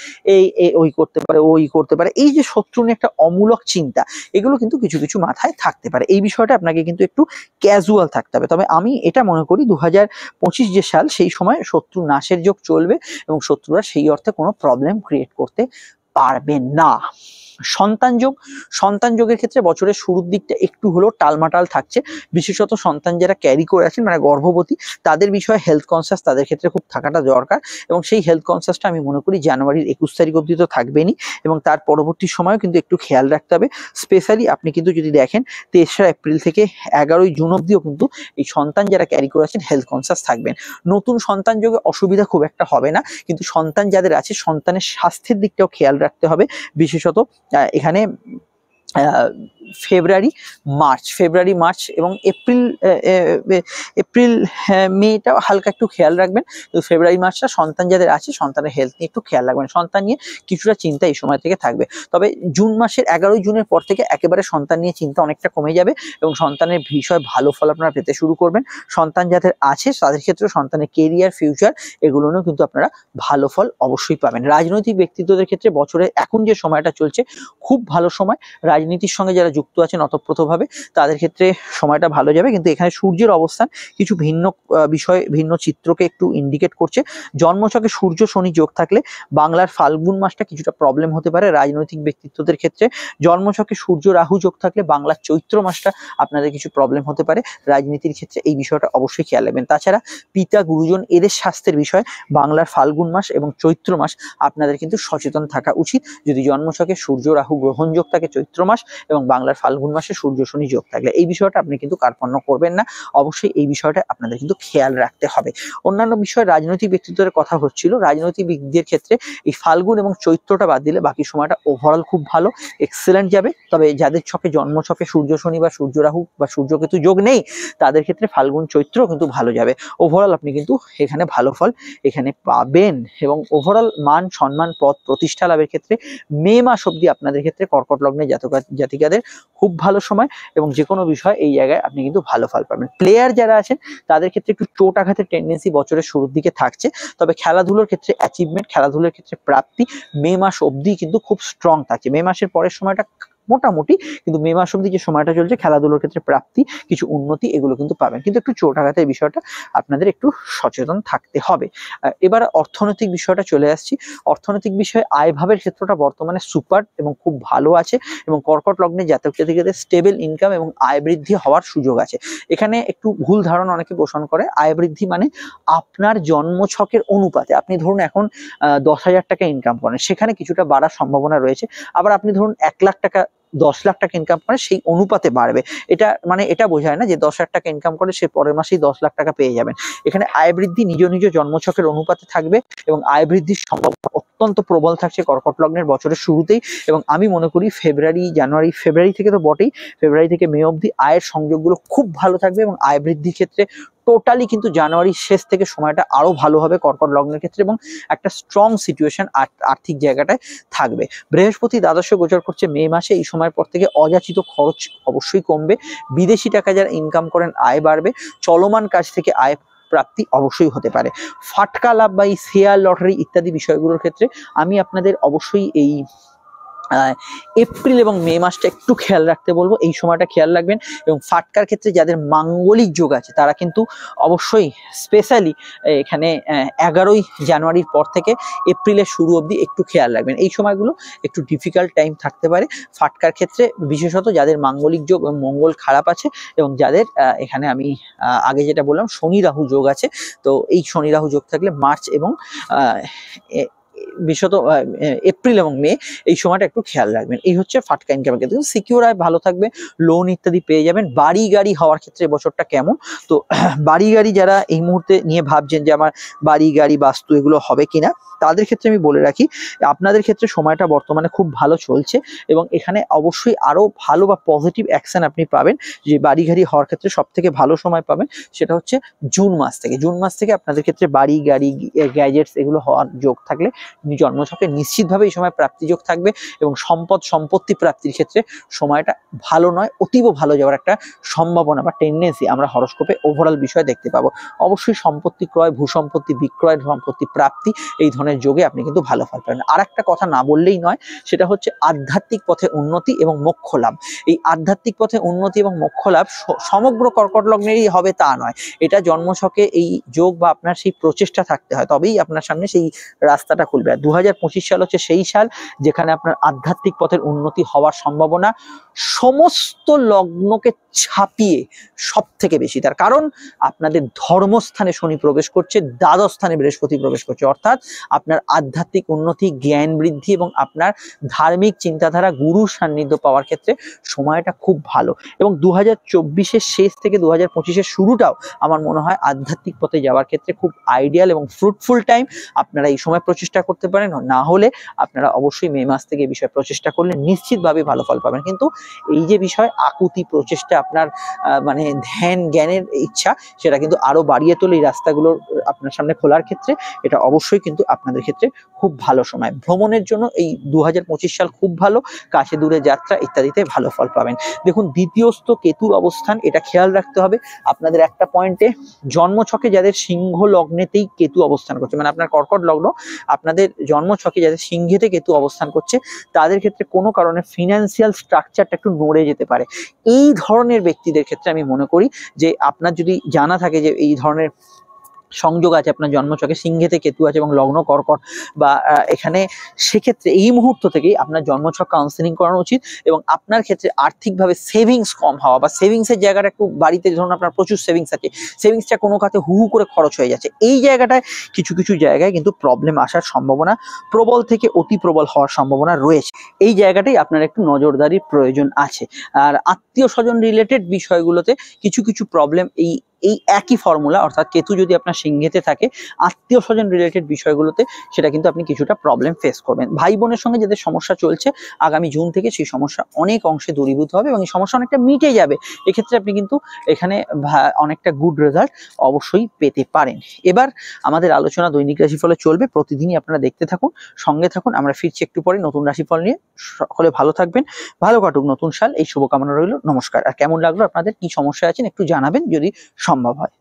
ওই করতে পারে, ওই করতে পারে, এই যে শত্রু নিয়ে একটা অমূলক চিন্তা, এগুলো কিন্তু কিছু কিছু মাথায় থাকতে পারে। এই বিষয়টা আপনাকে কিন্তু একটু ক্যাজুয়াল থাকতে হবে। তবে আমি এটা মনে করি 2025 যে সাল, সেই সময় শত্রু নাশের যোগ চলবে, এবং শত্রুরা সেই অর্থে কোনো প্রবলেম ক্রিয়েট করতে পারবে না। সন্তান যোগ, সন্তান যোগের ক্ষেত্রে বছরের শুরুর দিকটা একটু হলেও টালমাটাল থাকছে। বিশেষত সন্তান যারা ক্যারি করে আছেন, মানে গর্ভবতী, তাদের বিষয়ে হেলথ কনসিয়াস তাদের ক্ষেত্রে খুব থাকাটা দরকার, এবং সেই হেলথ কনসিয়াসটা আমি মনে করি জানুয়ারির 21 তারিখ অবধি তো থাকবেনই, এবং তার পরবর্তী সময়ও কিন্তু একটু খেয়াল রাখতে হবে। স্পেশালি আপনি কিন্তু যদি দেখেন, 23 এপ্রিল থেকে 11ই জুন অবধিও কিন্তু এই সন্তান যারা ক্যারি করে আছেন হেলথ কনসিয়াস থাকবেন। নতুন সন্তান যোগে অসুবিধা খুব একটা হবে না, কিন্তু সন্তান যাদের আছে, সন্তানের স্বাস্থ্যের দিকটাও খেয়াল রাখতে হবে। বিশেষত এখানে ফেব্রুয়ারি, মার্চ এবং এপ্রিল মেটাও হালকা একটু খেয়াল রাখবেন। তো ফেব্রুয়ারি মাসটা সন্তান যাদের আছে, সন্তানের হেলথ নিয়ে একটু খেয়াল রাখবেন। সন্তান নিয়ে কিছুটা চিন্তা এই সময় থেকে থাকবে। তবে জুন মাসের 11ই জুনের পর থেকে একেবারে সন্তান নিয়ে চিন্তা অনেকটা কমে যাবে, এবং সন্তানের বিষয়ে ভালো ফল আপনারা পেতে শুরু করবেন। সন্তান যাদের আছে তাদের ক্ষেত্রে সন্তানের কেরিয়ার, ফিউচার, এগুলো নিয়েও কিন্তু আপনারা ভালো ফল অবশ্যই পাবেন। রাজনৈতিক ব্যক্তিত্বদের ক্ষেত্রে বছরে এখন যে সময়টা চলছে খুব ভালো সময়। রাজনীতির সঙ্গে যারা যুক্ত আছেন ওতপ্রোতভাবে, তাদের ক্ষেত্রে সময়টা ভালো যাবে। কিন্তু এখানে সূর্যের অবস্থান কিছু ভিন্ন বিষয়, ভিন্ন চিত্রকে একটু ইন্ডিকেট করছে। জন্মছকে সূর্য শনি যোগ থাকলে বাংলার ফাল্গুন মাসটা কিছুটা প্রবলেম হতে পারে রাজনৈতিক ব্যক্তিত্বদের ক্ষেত্রে। জন্মছকে সূর্য রাহু যোগ থাকলে বাংলার চৈত্র মাসটা আপনাদের কিছু প্রবলেম হতে পারে রাজনীতির ক্ষেত্রে। এই বিষয়টা অবশ্যই খেয়াল রাখবেন। তাছাড়া পিতা, গুরুজন, এদের স্বাস্থ্যের বিষয় বাংলার ফাল্গুন মাস এবং চৈত্র মাস আপনাদের কিন্তু সচেতন থাকা উচিত। যদি জন্মছকে সূর্য রাহু গ্রহণ যোগ থাকে চৈত্র মাস এবং বাংলার ফাল্গুন মাসে সূর্য শনি যোগ থাকলে এই বিষয়টা আপনি কিন্তু কার্পণ্য করবেন না। অবশ্যই এই বিষয়টা আপনাদের কিন্তু খেয়াল রাখতে হবে। অন্যান্য বিষয় রাজনৈতিক ব্যক্তিত্বের কথা হচ্ছিল, রাজনৈতিকবিদদের ক্ষেত্রে এই ফাল্গুন এবং চৈত্রটা বাদ দিলে বাকি সময়টা ওভারঅল খুব ভালো, এক্সেলেন্ট যাবে। তবে যাদের ছকে জন্মছকে সূর্য শনি বা সূর্য রাহু বা সূর্য কেতু যোগ নেই তাদের ক্ষেত্রে ফাল্গুন চৈত্র কিন্তু ভালো যাবে। ওভারঅল আপনি কিন্তু এখানে ভালো ফল এখানে পাবেন। এবং ওভারঅল মান সম্মান পদ প্রতিষ্ঠা লাভের ক্ষেত্রে মে মাস অব্দি আপনাদের ক্ষেত্রে কর্কট লগ্নের জাতিকাদের খুব ভালো সময় এবং যে কোনো বিষয় এই জায়গায় আপনি কিন্তু ভালো ফল পাবেন। প্লেয়ার যারা আছেন তাদের ক্ষেত্রে একটু চোট আঘাতের টেন্ডেন্সি বছরের শুরুর দিকে থাকছে, তবে খেলাধুলোর ক্ষেত্রে অ্যাচিভমেন্ট, খেলাধুলোর ক্ষেত্রে প্রাপ্তি মে মাস অব্দি কিন্তু খুব স্ট্রং থাকছে। মে মাসের পরের সময়টা মোটামুটি, কিন্তু মে মাস অব্দি যে সময়টা চলছে খেলাধুলোর ক্ষেত্রে প্রাপ্তি, কিছু উন্নতি এগুলো কিন্তু পাবেন। কিন্তু একটু চোট আঘাতের বিষয়টা আপনাদের একটু সচেতন থাকতে হবে। এবার অর্থনৈতিক বিষয়টা চলে আসছি। অর্থনৈতিক বিষয়ে আয় ভাবের ক্ষেত্রটা বর্তমানে সুপার এবং খুব ভালো আছে এবং কর্কট লগ্নে জাতক জাতিকাদের স্টেবল ইনকাম এবং আয় বৃদ্ধি হওয়ার সুযোগ আছে। এখানে একটু ভুল ধারণা অনেকে পোষণ করে, আয় বৃদ্ধি মানে আপনার জন্মছকের অনুপাতে। আপনি ধরুন এখন 10,000 টাকা ইনকাম করেন, সেখানে কিছুটা বাড়ার সম্ভাবনা রয়েছে। আবার আপনি ধরুন 1 লাখ টাকা 10 লাখ টাকা ইনকাম করে, সেই অনুপাতে বাড়বে। এটা মানে এটা বোঝায় না যে 10,000 টাকা ইনকাম করে সে পরের মাসেই 10 লাখ টাকা পেয়ে যাবেন। এখানে আয় বৃদ্ধি নিজ নিজ জন্মছকের অনুপাতে থাকবে এবং আয় বৃদ্ধির সম্ভাবনা অত্যন্ত প্রবল থাকছে কর্কট লগ্নের বছরের শুরুতেই। এবং আমি মনে করি ফেব্রুয়ারি থেকে তো বটেই, ফেব্রুয়ারি থেকে মে অবধি আয়ের সংযোগগুলো খুব ভালো থাকবে এবং আয় বৃদ্ধির ক্ষেত্রে টোটালি কিন্তু জানুয়ারির শেষ থেকে সময়টা আরো ভালো হবে কর্কট লগ্নের ক্ষেত্রে এবং একটা স্ট্রং সিচুয়েশন আর্থিক জায়গাটায় থাকবে। বৃহস্পতি দ্বাদশে গোচর করছে মে মাসে, এই সময়ের পর থেকে অযাচিত খরচ অবশ্যই কমবে। বিদেশি টাকা যারা ইনকাম করেন আয় বাড়বে। চলমান কাজ থেকে আয় প্রাপ্তি অবশ্যই হতে পারে। ফাটকা লাভ বা এই শেয়ার লটারি ইত্যাদি বিষয়গুলোর ক্ষেত্রে আমি আপনাদের অবশ্যই এই এপ্রিল এবং মে মাসটা একটু খেয়াল রাখতে বলবো, এই সময়টা খেয়াল রাখবেন। এবং ফাটকার ক্ষেত্রে যাদের মাঙ্গলিক যোগ আছে তারা কিন্তু অবশ্যই স্পেশালি এখানে 11ই জানুয়ারির পর থেকে এপ্রিলের শুরু অবধি একটু খেয়াল রাখবেন। এই সময়গুলো একটু ডিফিকাল্ট টাইম থাকতে পারে ফাটকার ক্ষেত্রে, বিশেষত যাদের মাঙ্গলিক যোগ এবং মঙ্গল খারাপ আছে এবং যাদের এখানে আমি আগে যেটা বললাম শনি রাহু যোগ আছে। তো এই শনি রাহু যোগ থাকলে মার্চ এবং বিশেষত এপ্রিল এবং মে এই সময়টা একটু খেয়াল রাখবেন। এই হচ্ছে ফাটকা ইনকামের ক্ষেত্রে। সিকিউর আয় ভালো থাকবে, লোন ইত্যাদি পেয়ে যাবেন। বাড়ি গাড়ি হওয়ার ক্ষেত্রে বছরটা কেমন, তো বাড়ি গাড়ি যারা এই মুহূর্তে নিয়ে ভাবছেন যে আমার বাড়ি গাড়ি বাস্তু এগুলো হবে কিনা, তাদের ক্ষেত্রে আমি বলে রাখি আপনাদের ক্ষেত্রে সময়টা বর্তমানে খুব ভালো চলছে এবং এখানে অবশ্যই আরো ভালো বা পজিটিভ অ্যাকশন আপনি পাবেন। যে বাড়ি গাড়ি হওয়ার ক্ষেত্রে সব থেকে ভালো সময় পাবেন সেটা হচ্ছে জুন মাস থেকে। জুন মাস থেকে আপনাদের ক্ষেত্রে বাড়ি গাড়ি গ্যাজেটস এগুলো হওয়ার যোগ থাকলে জন্মছকে নিশ্চিতভাবে এই সময় প্রাপ্তিযোগ থাকবে এবং সম্পত্তি প্রাপ্তির ক্ষেত্রে সময়টা ভালো নয়, অতীব ভালো যাওয়ার একটা সম্ভাবনা বা টেন্ডেন্সি আমরা হরস্কোপে ওভারঅল বিষয় দেখতে পাবো। অবশ্যই সম্পত্তি ক্রয়, ভূসম্পত্তি বিক্রয়, সম্পত্তি প্রাপ্তি এই ধরনের যোগে আপনি কিন্তু ভালো ফল পাবেন। আর একটা কথা না বললেই নয়, সেটা হচ্ছে আধ্যাত্মিক পথে উন্নতি এবং মোক্ষ লাভ। এই আধ্যাত্মিক পথে উন্নতি এবং মোক্ষ লাভ সমগ্র কর্কট লগ্নেরই হবে তা নয়, এটা জন্মছকে এই যোগ বা আপনার সেই প্রচেষ্টা থাকতে হয়, তবেই আপনার সামনে সেই রাস্তাটা খুলবে। 2025 সাল হচ্ছে সেই সাল যেখানে আপনার আধ্যাত্মিক পথের উন্নতি হওয়ার সম্ভাবনা সমস্ত লগ্নকে ছাপিয়ে সব থেকে বেশি। তার কারণ আপনাদের ধর্মস্থানে শনি প্রবেশ করছে, দ্বাদশ স্থানে বৃহস্পতি প্রবেশ করছে, অর্থাৎ আপনার আধ্যাত্মিক উন্নতি, জ্ঞান বৃদ্ধি এবং আপনার ধার্মিক চিন্তাধারা, গুরু সান্নিধ্য পাওয়ার ক্ষেত্রে সময়টা খুব ভালো। এবং 2024-এর শেষ থেকে 2025-এর শুরুটাও আমার মনে হয় আধ্যাত্মিক পথে যাওয়ার ক্ষেত্রে খুব আইডিয়াল এবং ফ্রুটফুল টাইম। আপনারা এই সময় প্রচেষ্টা করতে পারেন, না হলে আপনারা অবশ্যই মে মাস থেকে এই বিষয়ে প্রচেষ্টা করলে নিশ্চিতভাবে ভালো ফল পাবেন। কিন্তু এই যে বিষয় আকুতি প্রচেষ্টা, আপনার মানে ধ্যান জ্ঞানের ইচ্ছা, সেটা কিন্তু আরো বাড়িয়ে তোলে এই রাস্তাগুলো আপনার সামনে খোলার ক্ষেত্রে। এটা অবশ্যই কিন্তু আপনাদের ক্ষেত্রে খুব ভালো সময়। ভ্রমণের জন্য এই 2025 সাল খুব ভালো, কাছে দূরে যাত্রা ইত্যাদিতে ভালো ফল পাবেন। দেখুন দ্বিতীয়স্থ কেতুর অবস্থান, এটা খেয়াল রাখতে হবে আপনাদের একটা পয়েন্টে। জন্মছকে যাদের সিংহ লগ্নেতেই কেতু অবস্থান করছে, মানে আপনার কর্কট লগ্ন, আপনাদের জন্মছকে যাদের সিংহেতে কেতু অবস্থান করছে, তাদের ক্ষেত্রে কোনো কারণে ফিনান্সিয়াল স্ট্রাকচারটা একটু নড়ে যেতে পারে। এই ধরনের ব্যক্তিদের ক্ষেত্রে আমি মনে করি যে আপনার যদি জানা থাকে যে এই ধরনের সংযোগ আছে আপনার জন্মছকে, সিংহেতে কেতু আছে এবং লগ্ন কর্কট বা এখানে, সেক্ষেত্রে এই মুহূর্ত থেকেই আপনার জন্মছক কাউন্সিলিং করানো উচিত। এবং আপনার ক্ষেত্রে আর্থিকভাবে সেভিংস কম হওয়া বা সেভিংসের জায়গাটা একটু, বাড়িতে ধরুন আপনার প্রচুর সেভিংস আছে, সেভিংসটা কোনো খাতে হু হু করে খরচ হয়ে যাচ্ছে, এই জায়গাটায় কিছু কিছু জায়গায় কিন্তু প্রবলেম আসার সম্ভাবনা, প্রবল থেকে অতি প্রবল হওয়ার সম্ভাবনা রয়েছে। এই জায়গাটাই আপনার একটু নজরদারির প্রয়োজন আছে। আর আত্মীয় স্বজন রিলেটেড বিষয়গুলোতে কিছু কিছু প্রবলেম এই এই একই ফর্মুলা, অর্থাৎ কেতু যদি আপনার সিংহেতে থাকে, আত্মীয় স্বজন রিলেটেড বিষয়গুলোতে সেটা কিন্তু আপনি কিছুটা প্রবলেম ফেস করবেন। ভাই বোনের সঙ্গে যাদের সমস্যা চলছে, আগামী জুন থেকে সেই সমস্যা অনেক অংশে দূরীভূত হবে এবং এই সমস্যা অনেকটা মিটে যাবে। এক্ষেত্রে আপনি কিন্তু এখানে অনেকটা গুড রেজাল্ট অবশ্যই পেতে পারেন। এবার আমাদের আলোচনা দৈনিক রাশিফলে চলবে, প্রতিদিনই আপনারা দেখতে থাকুন, সঙ্গে থাকুন। আমরা ফিরছি একটু পরে নতুন রাশিফল নিয়ে। সকলে ভালো থাকবেন, ভালো কাটুক নতুন সাল, এই শুভকামনা রইল। নমস্কার। আর কেমন লাগলো, আপনাদের কি সমস্যা আছেন একটু জানাবেন যদি সম্ভব হয়।